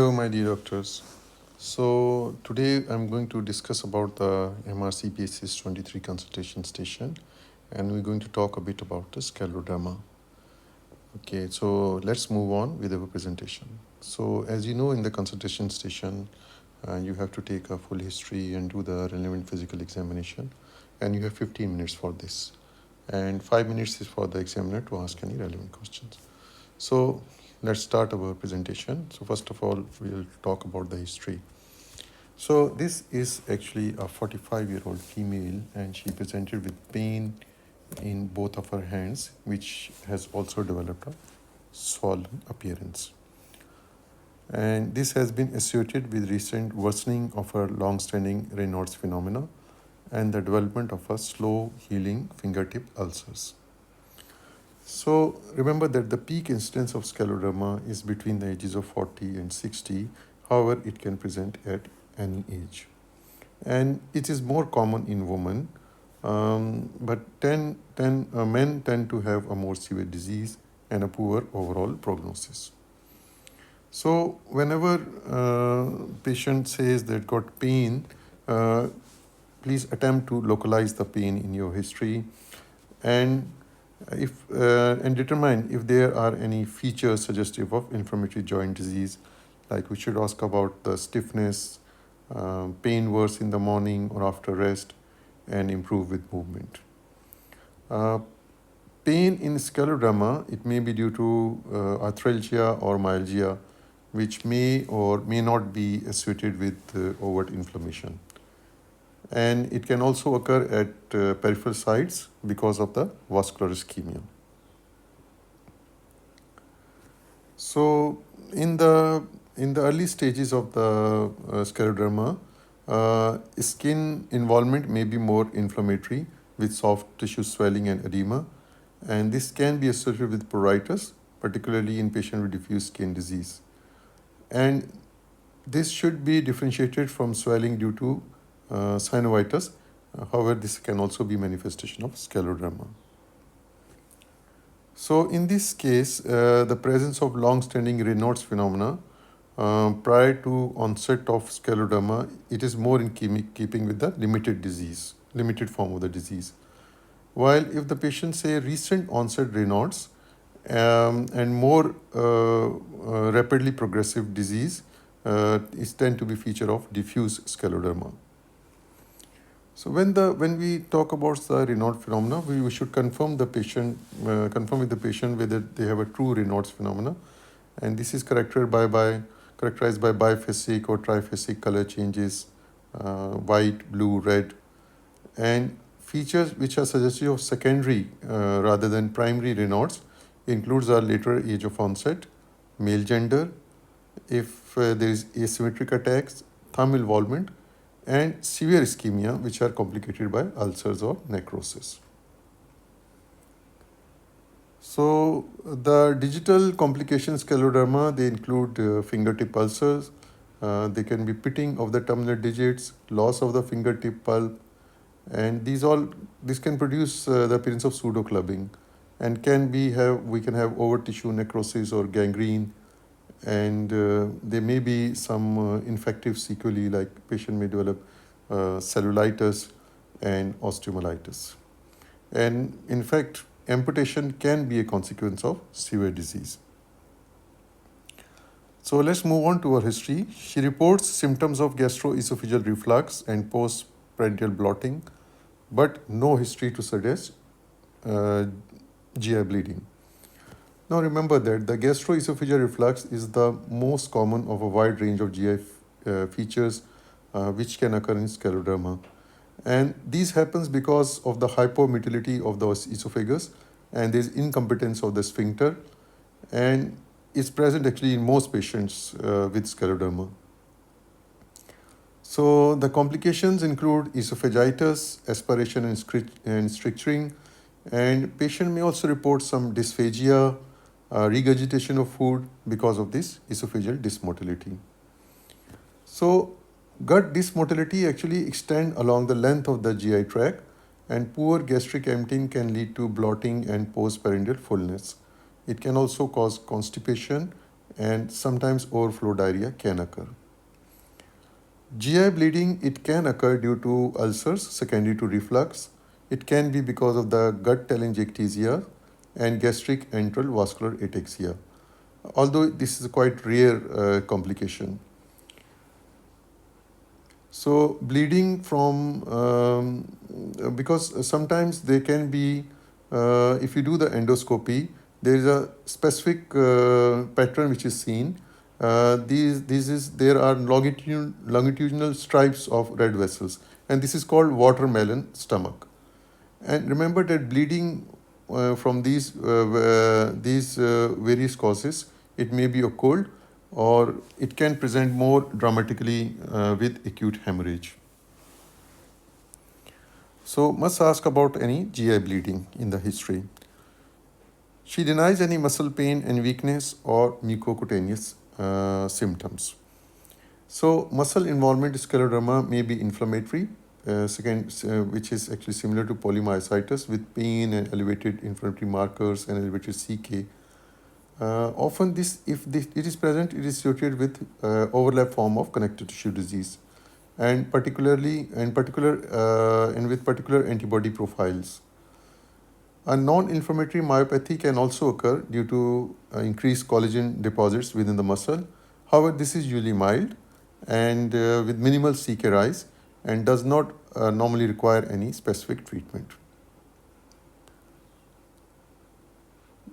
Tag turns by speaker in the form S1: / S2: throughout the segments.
S1: Hello, my dear doctors. So today I'm going to discuss about the Mrcp 23 consultation station, and we're going to talk a bit about the scleroderma. Okay, so let's move on with our presentation. So as you know, in the consultation station, you have to take a full history and do the relevant physical examination, and you have 15 minutes for this, and 5 minutes is for the examiner to ask any relevant questions. So let's start our presentation. So first of all, we'll talk about the history. So this is actually a 45-year-old female, and she presented with pain in both of her hands, which has also developed a swollen appearance. And this has been associated with recent worsening of her long-standing Raynaud's phenomena and the development of a slow healing fingertip ulcers. So remember that the peak incidence of scleroderma is between the ages of 40 and 60. However, it can present at any age. And it is more common in women, but men tend to have a more severe disease and a poor overall prognosis. So whenever patient says that got pain, please attempt to localize the pain in your history and determine if there are any features suggestive of inflammatory joint disease. Like we should ask about the stiffness, pain worse in the morning or after rest, and improve with movement. Pain in scleroderma, it may be due to arthralgia or myalgia, which may or may not be associated with overt inflammation. And it can also occur at peripheral sites because of the vascular ischemia. So in the early stages of the scleroderma, skin involvement may be more inflammatory with soft tissue swelling and edema, and this can be associated with pruritus, particularly in patients with diffuse skin disease. And this should be differentiated from swelling due to synovitis. However, this can also be manifestation of scleroderma. So in this case, the presence of long-standing Raynaud's phenomena prior to onset of scleroderma, it is more in keeping with the limited form of the disease. While if the patient say recent onset Raynaud's and more rapidly progressive disease, is tend to be feature of diffuse scleroderma. So when we talk about the Raynaud's phenomena, we should confirm with the patient whether they have a true Raynaud's phenomena, and this is characterized by biphasic or triphasic color changes, white, blue, red, and features which are suggestive of secondary rather than primary Raynaud's includes our later age of onset, male gender, if there is asymmetric attacks, thumb involvement, and severe ischemia, which are complicated by ulcers or necrosis. So the digital complications scleroderma, they include fingertip ulcers. They can be pitting of the terminal digits, loss of the fingertip pulp, and this can produce the appearance of pseudo clubbing, and we can have over tissue necrosis or gangrene, and there may be some infective sequelae, like patient may develop cellulitis and osteomyelitis. And in fact, amputation can be a consequence of severe disease. So let's move on to her history. She reports symptoms of gastroesophageal reflux and postprandial blotting, but no history to suggest GI bleeding. Now remember that the gastroesophageal reflux is the most common of a wide range of GI features which can occur in scleroderma. And these happens because of the hypomotility of the esophagus, and there is incompetence of the sphincter, and it's present actually in most patients with scleroderma. So the complications include esophagitis, aspiration and stricturing, and patient may also report some dysphagia, regurgitation of food because of this esophageal dysmotility. So gut dysmotility actually extend along the length of the GI tract, and poor gastric emptying can lead to blotting and postprandial fullness. It can also cause constipation and sometimes overflow diarrhea can occur. GI bleeding, it can occur due to ulcers secondary to reflux. It can be because of the gut telangiectasia and gastric antral vascular ataxia, although this is a quite rare complication. So bleeding from, because sometimes they can be, if you do the endoscopy, there is a specific pattern which is seen. There are longitudinal stripes of red vessels, and this is called watermelon stomach. And remember that bleeding from these various causes, it may be a cold, or it can present more dramatically with acute hemorrhage. So must ask about any GI bleeding in the history. She denies any muscle pain and weakness or mucocutaneous symptoms. So muscle involvement scleroderma may be inflammatory, which is actually similar to polymyositis with pain and elevated inflammatory markers and elevated CK. Often it is present, it is associated with overlap form of connective tissue disease, and with particular antibody profiles. A non-inflammatory myopathy can also occur due to increased collagen deposits within the muscle. However, this is usually mild and with minimal CK rise and does not normally require any specific treatment.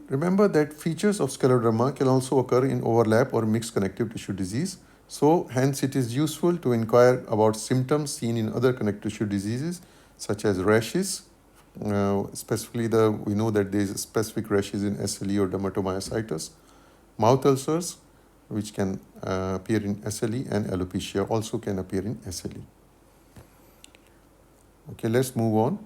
S1: Remember that features of scleroderma can also occur in overlap or mixed connective tissue disease. So hence it is useful to inquire about symptoms seen in other connective tissue diseases such as rashes. Specifically, we know that there is specific rashes in SLE or dermatomyositis, mouth ulcers, which can appear in SLE, and alopecia also can appear in SLE. Okay, let's move on.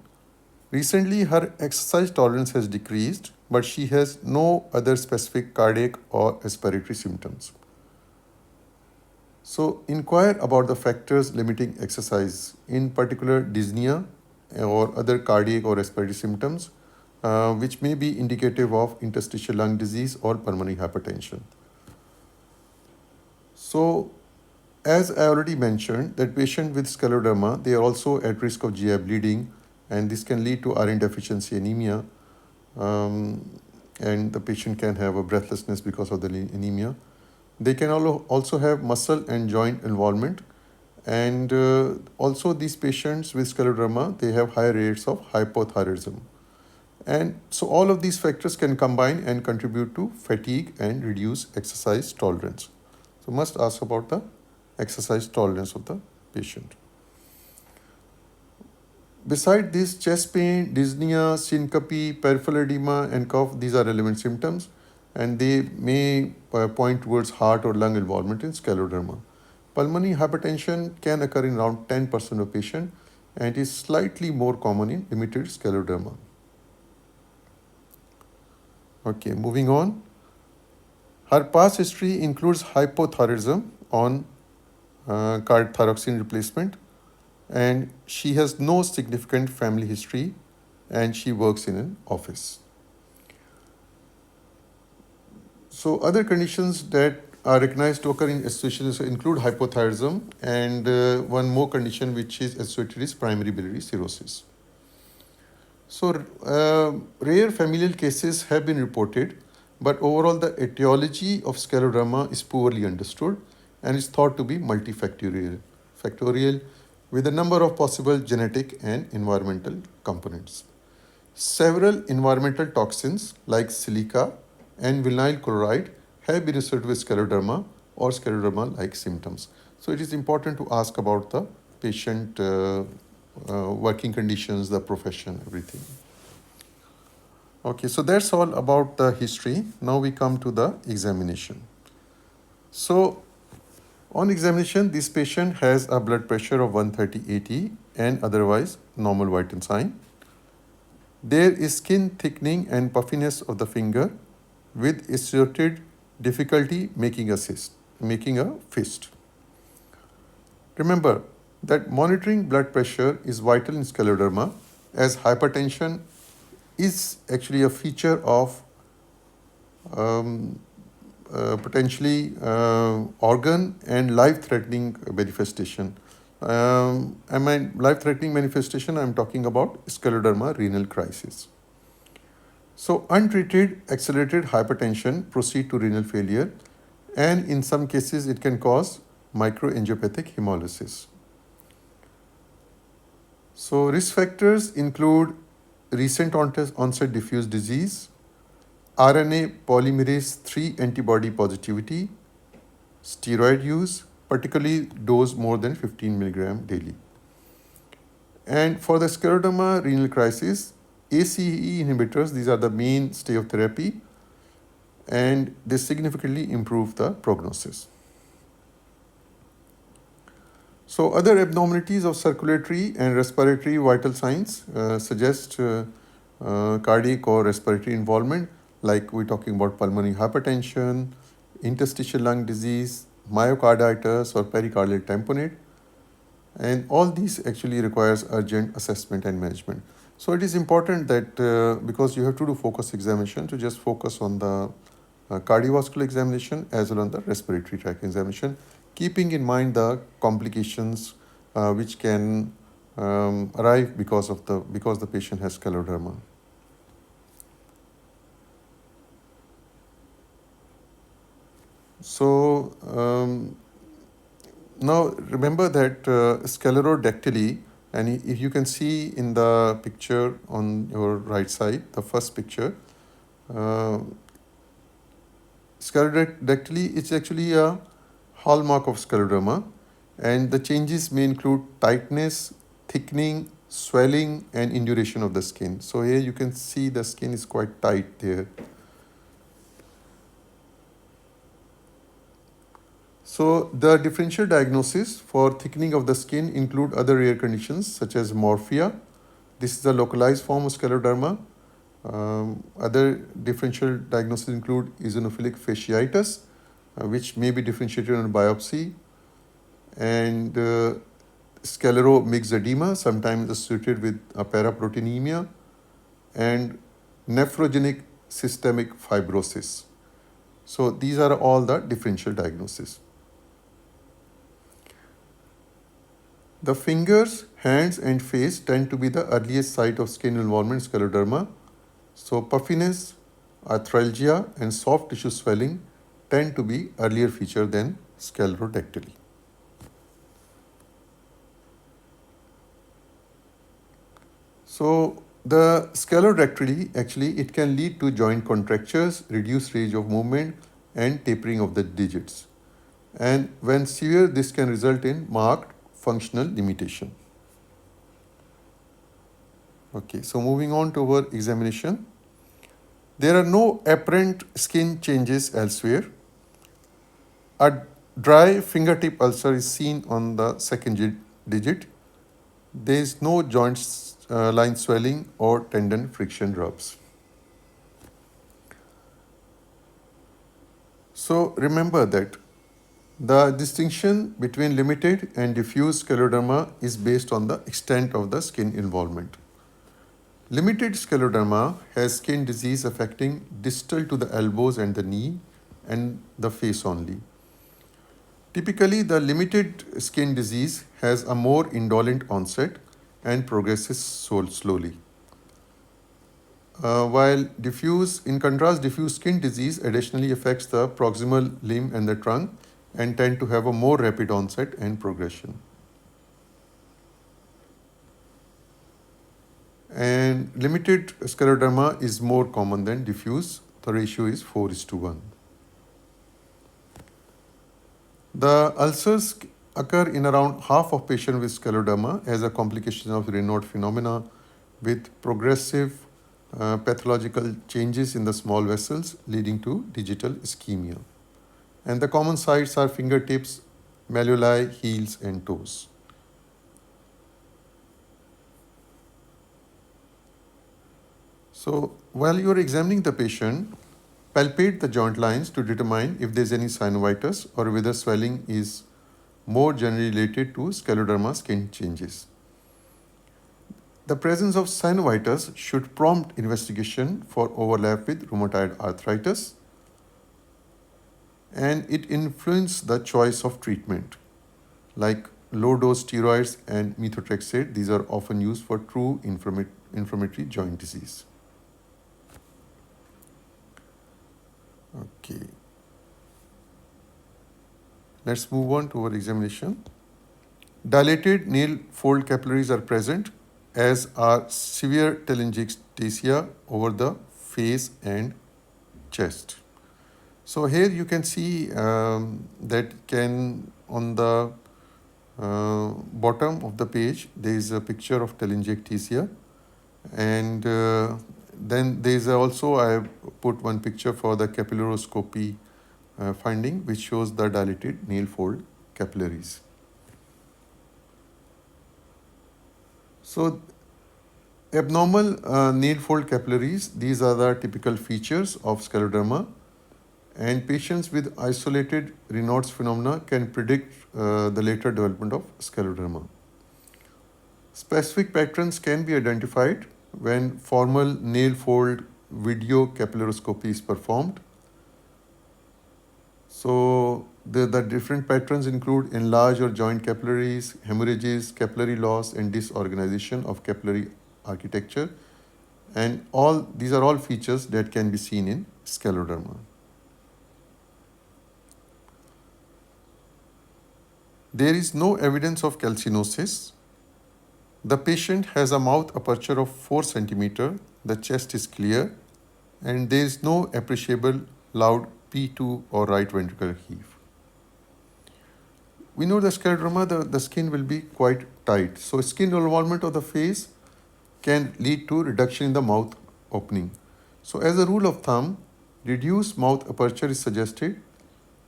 S1: Recently, her exercise tolerance has decreased, but she has no other specific cardiac or respiratory symptoms. So, inquire about the factors limiting exercise, in particular dyspnea or other cardiac or respiratory symptoms, which may be indicative of interstitial lung disease or pulmonary hypertension. So, as I already mentioned, that patient with scleroderma, they are also at risk of GI bleeding, and this can lead to iron deficiency anemia, and the patient can have a breathlessness because of the anemia. They can also have muscle and joint involvement, and also these patients with scleroderma, they have high rates of hypothyroidism. And so all of these factors can combine and contribute to fatigue and reduce exercise tolerance. So must ask about the exercise tolerance of the patient. Beside this, chest pain, dyspnea, syncope, peripheral edema, and cough, these are relevant symptoms, and they may point towards heart or lung involvement in scleroderma. Pulmonary hypertension can occur in around 10% of patients, and is slightly more common in limited scleroderma. Okay, moving on. Her past history includes hypothyroidism on thyroxine replacement, and she has no significant family history, and she works in an office. So other conditions that are recognized to occur in associations include hypothyroidism, and one more condition which is associated is primary biliary cirrhosis. So rare familial cases have been reported, but overall the etiology of scleroderma is poorly understood and is thought to be multifactorial with a number of possible genetic and environmental components. Several environmental toxins like silica and vinyl chloride have been associated with scleroderma or scleroderma-like symptoms. So it is important to ask about the patient working conditions, the profession, everything. Okay, so that's all about the history. Now we come to the examination. So on examination, this patient has a blood pressure of 130/80 and otherwise normal vital sign. There is skin thickening and puffiness of the finger with associated difficulty making a fist. Remember that monitoring blood pressure is vital in scleroderma, as hypertension is actually a feature of potentially organ and life-threatening manifestation. And my life-threatening manifestation, I'm talking about scleroderma renal crisis. So untreated accelerated hypertension proceed to renal failure, and in some cases it can cause microangiopathic hemolysis. So risk factors include recent onset diffuse disease, RNA polymerase 3 antibody positivity, steroid use, particularly dose more than 15 milligram daily. And for the scleroderma renal crisis, ACE inhibitors, these are the mainstay of therapy, and they significantly improve the prognosis. So other abnormalities of circulatory and respiratory vital signs suggest cardiac or respiratory involvement, like we're talking about pulmonary hypertension, interstitial lung disease, myocarditis or pericardial tamponade, and all these actually requires urgent assessment and management. So it is important that because you have to do focus examination, to just focus on the cardiovascular examination as well on the respiratory tract examination, keeping in mind the complications which can arrive because the patient has scleroderma. So now remember that sclerodactyly, and if you can see in the picture on your right side, the first picture, sclerodactyly is actually a hallmark of scleroderma, and the changes may include tightness, thickening, swelling, and induration of the skin. So here you can see the skin is quite tight there. So the differential diagnosis for thickening of the skin include other rare conditions such as morphia. This is a localized form of scleroderma. Other differential diagnoses include eosinophilic fasciitis, which may be differentiated on biopsy, and scleromyxedema, sometimes associated with paraproteinemia, and nephrogenic systemic fibrosis. So these are all the differential diagnoses. The fingers, hands, and face tend to be the earliest site of skin involvement in scleroderma. So puffiness, arthralgia, and soft tissue swelling tend to be earlier feature than sclerodactyly. So the sclerodactyly, actually, it can lead to joint contractures, reduced range of movement, and tapering of the digits. And when severe, this can result in marked functional limitation. Okay, so moving on to our examination. There are no apparent skin changes elsewhere. A dry fingertip ulcer is seen on the second digit. There is no joint line swelling or tendon friction rubs. So remember that the distinction between limited and diffuse scleroderma is based on the extent of the skin involvement. Limited scleroderma has skin disease affecting distal to the elbows and the knee and the face only. Typically, the limited skin disease has a more indolent onset and progresses slowly. While in contrast, diffuse skin disease additionally affects the proximal limb and the trunk and tend to have a more rapid onset and progression. And limited scleroderma is more common than diffuse. The ratio is 4:1. The ulcers occur in around half of patients with scleroderma as a complication of Raynaud phenomena with progressive pathological changes in the small vessels leading to digital ischemia. And the common sites are fingertips, malleoli, heels, and toes. So while you are examining the patient, palpate the joint lines to determine if there is any synovitis or whether swelling is more generally related to scleroderma skin changes. The presence of synovitis should prompt investigation for overlap with rheumatoid arthritis. and it influences the choice of treatment. Like low-dose steroids and methotrexate, these are often used for true inflammatory joint disease. Okay, let's move on to our examination. Dilated nail fold capillaries are present, as are severe telangiectasia over the face and chest. So here you can see that can on the bottom of the page there is a picture of telangiectasia, and then there is also I have put one picture for the capillaroscopy finding, which shows the dilated nail fold capillaries. So abnormal nail fold capillaries, these are the typical features of scleroderma, and patients with isolated Raynaud's phenomena can predict the later development of scleroderma. Specific patterns can be identified when formal nail fold video capillaroscopy is performed. So the different patterns include enlarged or joint capillaries, hemorrhages, capillary loss, and disorganization of capillary architecture. And these are all features that can be seen in scleroderma. There is no evidence of calcinosis. The patient has a mouth aperture of 4 cm, the chest is clear, and there is no appreciable loud P2 or right ventricular heave. We know the scleroderma, the skin will be quite tight. So skin involvement of the face can lead to reduction in the mouth opening. So as a rule of thumb, reduced mouth aperture is suggested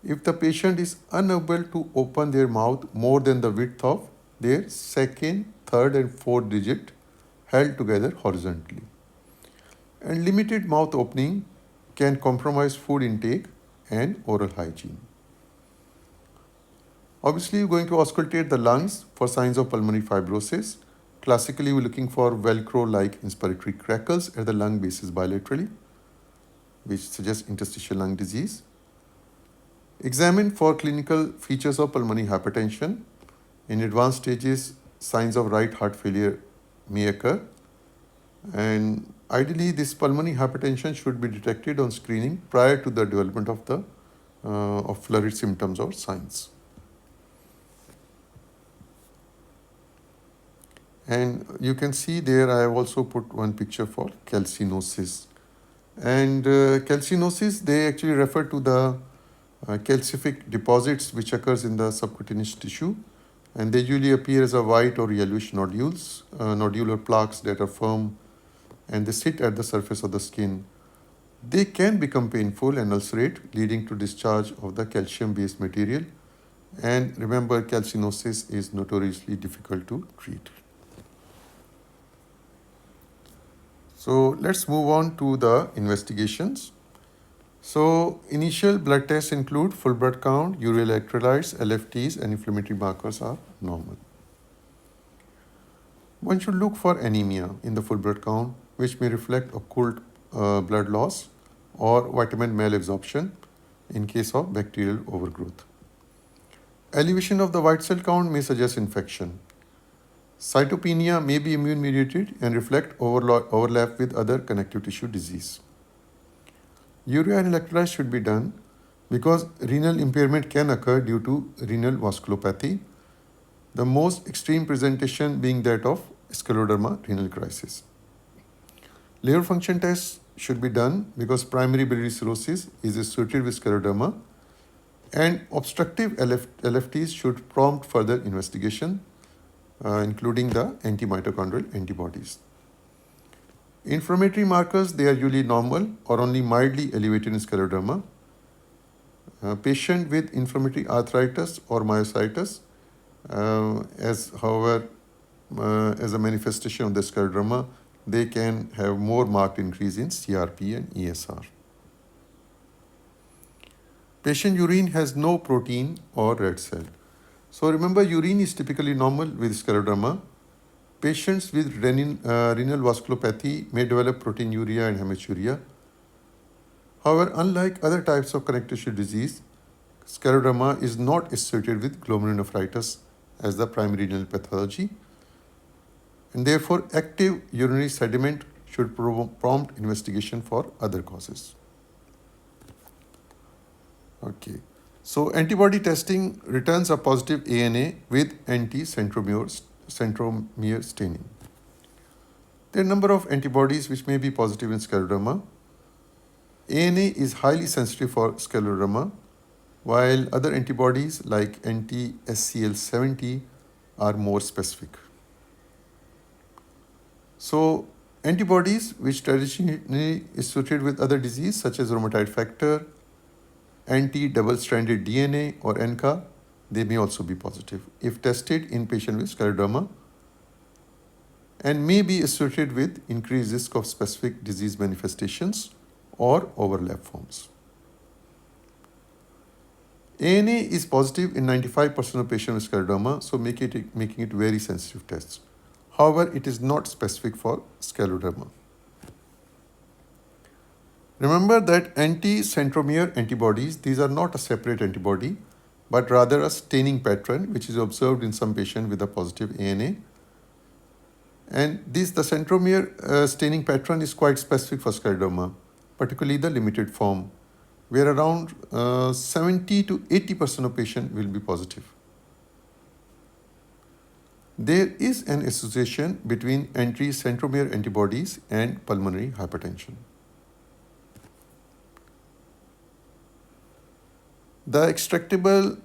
S1: if the patient is unable to open their mouth more than the width of their second, third and fourth digit held together horizontally. And limited mouth opening can compromise food intake and oral hygiene. Obviously, you're going to auscultate the lungs for signs of pulmonary fibrosis. Classically, we're looking for Velcro-like inspiratory crackles at the lung bases bilaterally, which suggests interstitial lung disease. Examine for clinical features of pulmonary hypertension. In advanced stages, signs of right heart failure may occur. And ideally, this pulmonary hypertension should be detected on screening prior to the development of the florid symptoms or signs. And you can see there I have also put one picture for calcinosis. And calcinosis, they actually refer to the calcific deposits which occurs in the subcutaneous tissue, and they usually appear as a white or yellowish nodules, nodular plaques that are firm, and they sit at the surface of the skin. They can become painful and ulcerate, leading to discharge of the calcium-based material. And remember, calcinosis is notoriously difficult to treat. So let's move on to the investigations. So initial blood tests include full blood count, urea electrolytes, LFTs, and inflammatory markers are normal. One should look for anemia in the full blood count, which may reflect occult blood loss or vitamin malabsorption in case of bacterial overgrowth. Elevation of the white cell count may suggest infection. Cytopenia may be immune mediated and reflect overlap with other connective tissue disease. Urea and electrolytes should be done because renal impairment can occur due to renal vasculopathy, the most extreme presentation being that of scleroderma renal crisis. Liver function tests should be done because primary biliary cirrhosis is associated with scleroderma, and obstructive LFTs should prompt further investigation, including the antimitochondrial antibodies. Inflammatory markers, they are usually normal or only mildly elevated in scleroderma. Patient with inflammatory arthritis or myositis, as a manifestation of the scleroderma, they can have more marked increase in CRP and ESR. Patient urine has no protein or red cell. So remember, urine is typically normal with scleroderma. Patients with renal vasculopathy may develop proteinuria and hematuria. However, unlike other types of connective tissue disease, Scleroderma is not associated with glomerulonephritis as the primary renal pathology, and therefore active urinary sediment should prompt investigation for other causes. Okay. So antibody testing returns a positive ANA with anti-centromere staining. There are a number of antibodies which may be positive in scleroderma. ANA is highly sensitive for scleroderma, while other antibodies like anti-SCL70 are more specific. So antibodies which traditionally associated with other disease such as rheumatoid factor, anti-double-stranded DNA or ANCA, they may also be positive if tested in patient with scleroderma and may be associated with increased risk of specific disease manifestations or overlap forms. ANA is positive in 95% of patients with scleroderma, so making it very sensitive test. However, it is not specific for scleroderma. Remember that anti-centromere antibodies, these are not a separate antibody, but rather a staining pattern which is observed in some patient with a positive ANA. And the centromere staining pattern is quite specific for scleroderma, particularly the limited form, where around 70 to 80% of patients will be positive. There is an association between anti-centromere antibodies and pulmonary hypertension. The extractable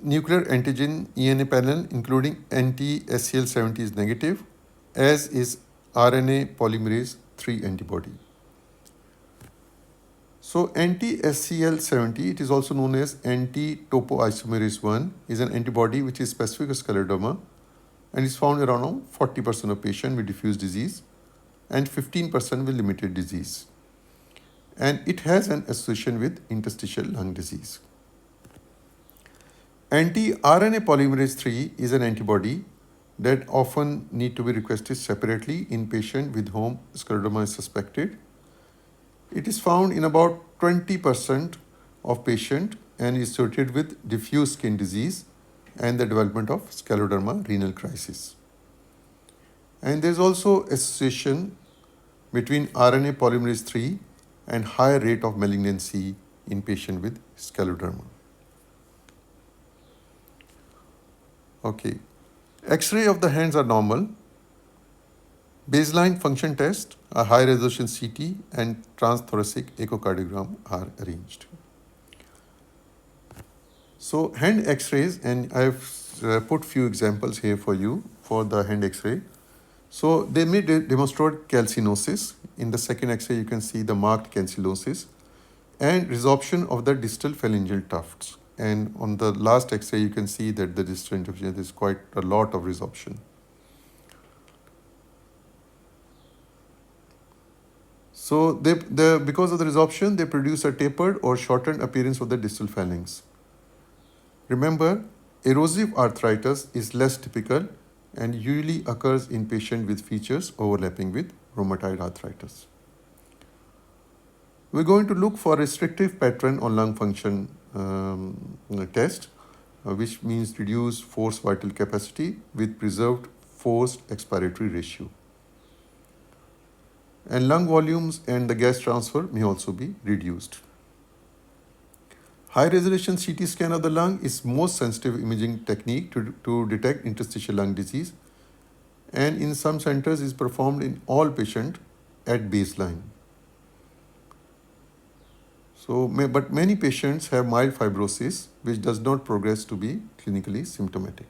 S1: nuclear antigen ENA panel, including anti-SCL70, is negative, as is RNA polymerase III antibody. So anti-SCL70, it is also known as anti-topoisomerase I, is an antibody which is specific for scleroderma and is found around 40% of patients with diffuse disease and 15% with limited disease. And it has an association with interstitial lung disease. Anti-RNA polymerase III is an antibody that often need to be requested separately in patients with whom scleroderma is suspected. It is found in about 20% of patients and is associated with diffuse skin disease and the development of scleroderma renal crisis. And there is also association between RNA polymerase III and higher rate of malignancy in patients with scleroderma. Okay. X-ray of the hands are normal. Baseline function test, a high resolution CT and transthoracic echocardiogram are arranged. So hand X-rays, and I've put few examples here for you for the hand X-ray. So they may demonstrate calcinosis. In the second X-ray, you can see the marked calcinosis and resorption of the distal phalangeal tufts. And on the last X-ray, you can see that the distal interface is quite a lot of resorption. So because of the resorption, they produce a tapered or shortened appearance of the distal phalanx. Remember, erosive arthritis is less typical and usually occurs in patients with features overlapping with rheumatoid arthritis. We're going to look for a restrictive pattern on lung function test, which means reduced forced vital capacity with preserved forced expiratory ratio. And lung volumes and the gas transfer may also be reduced. High resolution CT scan of the lung is most sensitive imaging technique to detect interstitial lung disease, and in some centers is performed in all patients at baseline. But many patients have mild fibrosis which does not progress to be clinically symptomatic.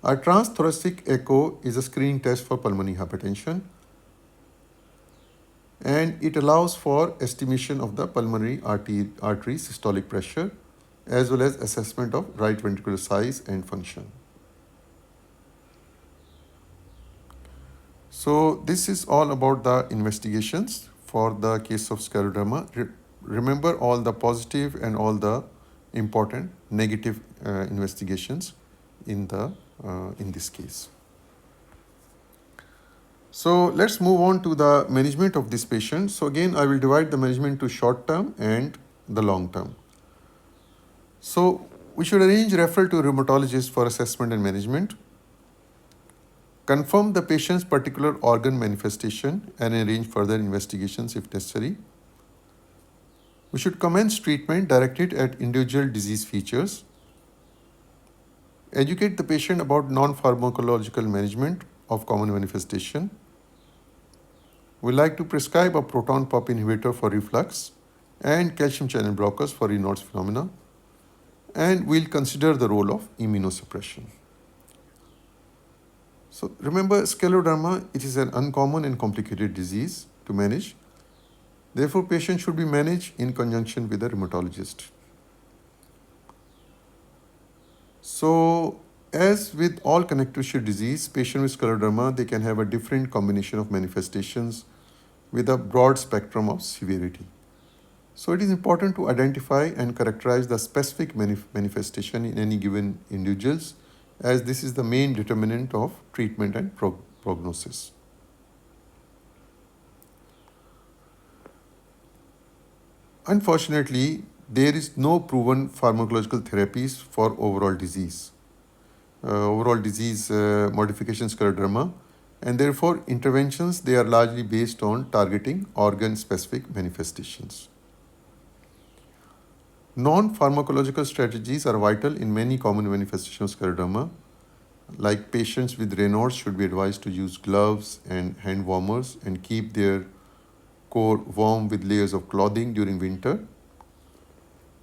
S1: A transthoracic echo is a screening test for pulmonary hypertension, and it allows for estimation of the pulmonary artery systolic pressure as well as assessment of right ventricular size and function. So this is all about the investigations for the case of scleroderma. Remember all the positive and all the important negative investigations in this case. So let's move on to the management of this patient. So again, I will divide the management to short term and the long term. So we should arrange referral to a rheumatologist for assessment and management, confirm the patient's particular organ manifestation and arrange further investigations if necessary. We should commence treatment directed at individual disease features, educate the patient about non-pharmacological management of common manifestation. We like to prescribe a proton pump inhibitor for reflux and calcium channel blockers for Raynaud's phenomena, and we'll consider the role of immunosuppression. So remember, scleroderma, it is an uncommon and complicated disease to manage. Therefore, patients should be managed in conjunction with a rheumatologist. So, as with all connective tissue disease, patients with scleroderma, they can have a different combination of manifestations with a broad spectrum of severity. So, it is important to identify and characterize the specific manifestation in any given individuals, as this is the main determinant of treatment and prognosis. Unfortunately, there is no proven pharmacological therapies for overall disease modification scleroderma, and therefore interventions, they are largely based on targeting organ-specific manifestations. Non-pharmacological strategies are vital in many common manifestations of scleroderma. Like patients with Raynaud's should be advised to use gloves and hand warmers and keep their core warm with layers of clothing during winter.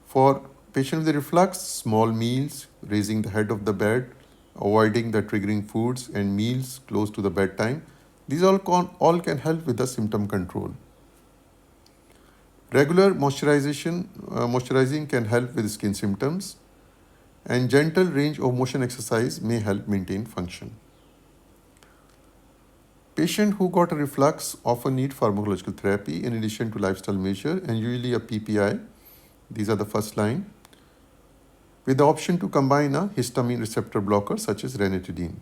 S1: For patients with reflux, small meals, raising the head of the bed, avoiding the triggering foods and meals close to the bedtime, these all can help with the symptom control. Regular moisturizing can help with skin symptoms, and gentle range of motion exercise may help maintain function. Patients who got a reflux often need pharmacological therapy in addition to lifestyle measure, and usually a PPI. These are the first line, with the option to combine a histamine receptor blocker such as ranitidine.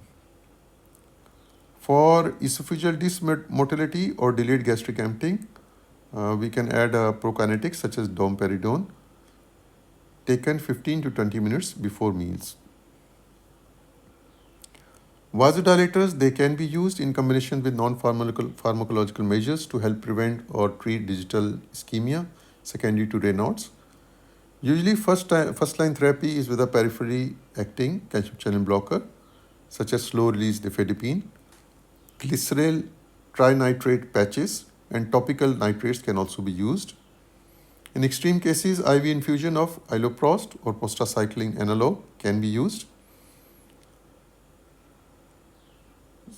S1: For esophageal dysmotility or delayed gastric emptying, we can add a prokinetic such as domperidone, taken 15 to 20 minutes before meals. Vasodilators, they can be used in combination with non-pharmacological measures to help prevent or treat digital ischemia secondary to Raynaud's. Usually, first-line therapy is with a periphery acting calcium channel blocker, such as slow-release difedipine, glyceryl trinitrate patches, and topical nitrates can also be used. In extreme cases, IV infusion of iloprost or prostacyclin analog can be used.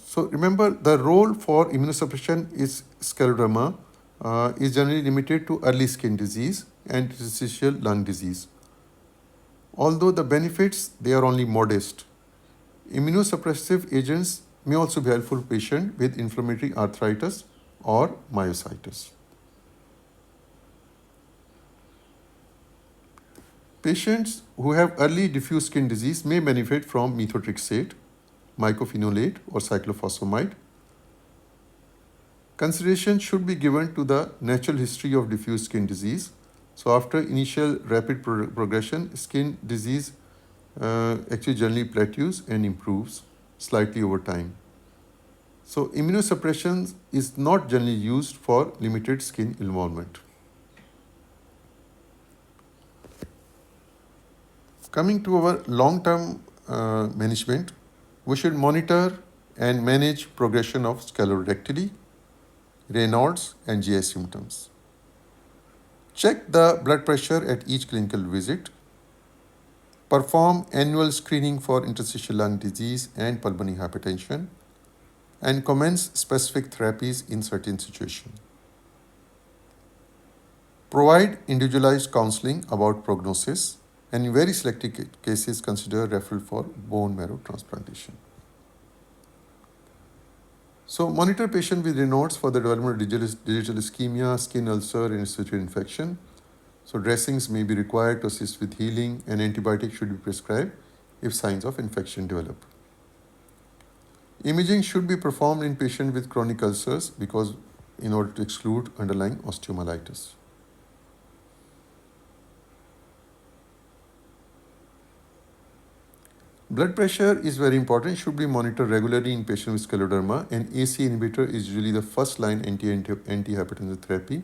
S1: So remember, the role for immunosuppression is scleroderma is generally limited to early skin disease and interstitial lung disease. Although the benefits, they are only modest. Immunosuppressive agents may also be helpful to patients with inflammatory arthritis or myositis. Patients who have early diffuse skin disease may benefit from methotrexate, mycophenolate, or cyclophosphamide. Consideration should be given to the natural history of diffuse skin disease. So after initial rapid progression, skin disease actually generally plateaus and improves slightly over time. So immunosuppression is not generally used for limited skin involvement. Coming to our long-term management, we should monitor and manage progression of sclerodactyly, Raynaud's, and GI symptoms. Check the blood pressure at each clinical visit. Perform annual screening for interstitial lung disease and pulmonary hypertension, and commence specific therapies in certain situations. Provide individualized counseling about prognosis, and in very selected cases, consider referral for bone marrow transplantation. So monitor patient with Raynaud's for the development of digital ischemia, skin ulcer, and respiratory infection. So dressings may be required to assist with healing, and antibiotics should be prescribed if signs of infection develop. Imaging should be performed in patients with chronic ulcers in order to exclude underlying osteomyelitis. Blood pressure is very important, should be monitored regularly in patients with scleroderma, and AC inhibitor is usually the first line antihypertensive therapy.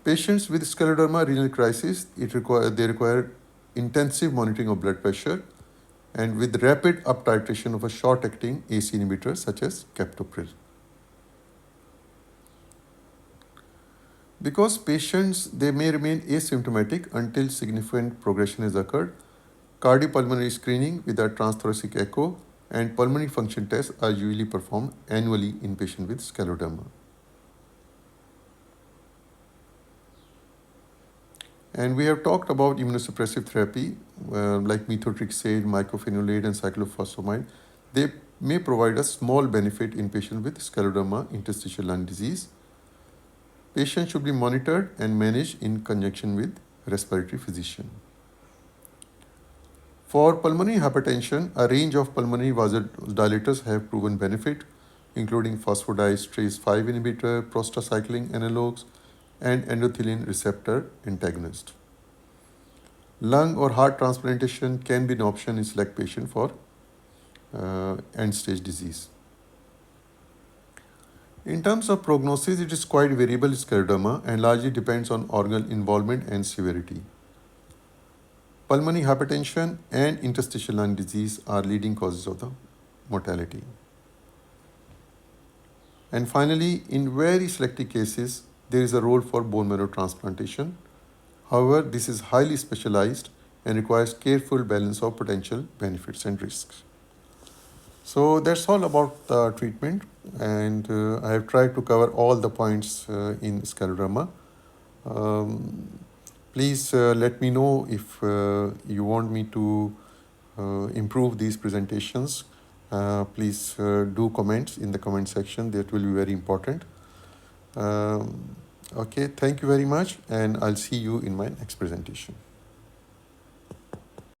S1: Patients with scleroderma renal crisis, they require intensive monitoring of blood pressure and with rapid up titration of a short-acting AC inhibitor such as captopril. Because patients, they may remain asymptomatic until significant progression has occurred, cardiopulmonary screening with a transthoracic echo and pulmonary function tests are usually performed annually in patients with scleroderma. And we have talked about immunosuppressive therapy like methotrexate, mycophenolate, and cyclophosphamide. They may provide a small benefit in patients with scleroderma interstitial lung disease. Patients should be monitored and managed in conjunction with respiratory physician. For pulmonary hypertension, a range of pulmonary vasodilators have proven benefit, including phosphodiesterase 5 inhibitor, prostacyclin analogs, and endothelin receptor antagonist. Lung or heart transplantation can be an option in select patients for end-stage disease. In terms of prognosis, it is quite variable in scleroderma and largely depends on organ involvement and severity. Pulmonary hypertension and interstitial lung disease are leading causes of the mortality. And finally, in very selected cases, there is a role for bone marrow transplantation. However, this is highly specialized and requires careful balance of potential benefits and risks. So that's all about the treatment, and I have tried to cover all the points in scleroderma. Please let me know if you want me to improve these presentations. Please do comments in the comment section. That will be very important. Okay, thank you very much, and I'll see you in my next presentation.